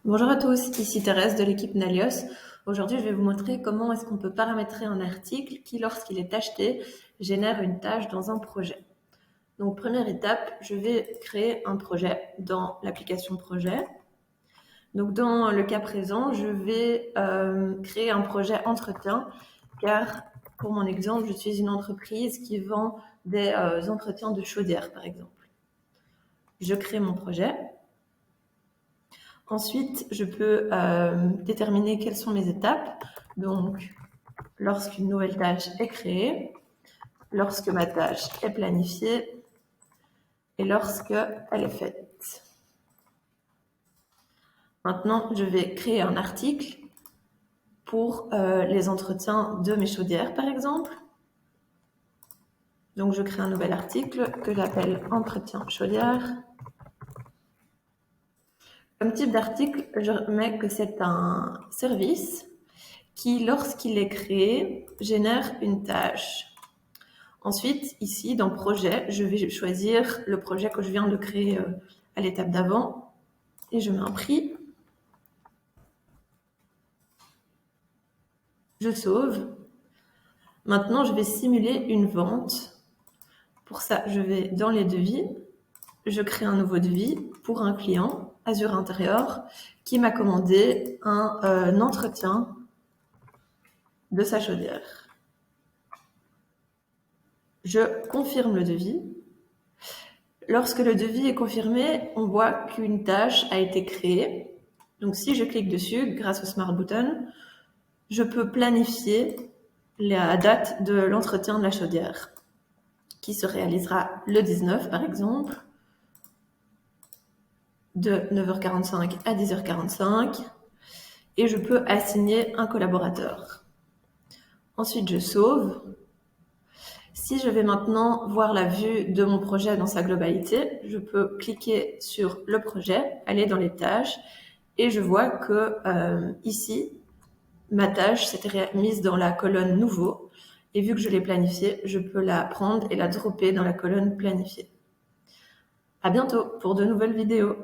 Bonjour à tous, ici Thérèse de l'équipe Nalios. Aujourd'hui, je vais vous montrer comment est-ce qu'on peut paramétrer un article qui, lorsqu'il est acheté, génère une tâche dans un projet. Donc, première étape, je vais créer un projet dans l'application projet. Donc, dans le cas présent, je vais créer un projet entretien, car pour mon exemple, je suis une entreprise qui vend des entretiens de chaudière, par exemple. Je crée mon projet. Ensuite, je peux déterminer quelles sont mes étapes. Donc, lorsqu'une nouvelle tâche est créée, lorsque ma tâche est planifiée et lorsque elle est faite. Maintenant, je vais créer un article pour les entretiens de mes chaudières, par exemple. Donc, je crée un nouvel article que j'appelle Entretien chaudière. Comme type d'article, je mets que c'est un service qui, lorsqu'il est créé, génère une tâche. Ensuite, ici, dans projet, je vais choisir le projet que je viens de créer à l'étape d'avant et je mets un prix. Je sauve. Maintenant, je vais simuler une vente. Pour ça, je vais dans les devis. Je crée un nouveau devis pour un client, Azure Intérieur, qui m'a commandé un entretien de sa chaudière. Je confirme le devis. Lorsque le devis est confirmé, on voit qu'une tâche a été créée. Donc, si je clique dessus, grâce au Smart Button, je peux planifier la date de l'entretien de la chaudière, qui se réalisera le 19, par exemple, de 9h45 à 10h45, et je peux assigner un collaborateur. Ensuite, je sauve. Si je vais maintenant voir la vue de mon projet dans sa globalité, je peux cliquer sur le projet, aller dans les tâches, et je vois que ici, ma tâche s'était mise dans la colonne nouveau, et vu que je l'ai planifiée, je peux la prendre et la dropper dans la colonne planifiée. À bientôt pour de nouvelles vidéos.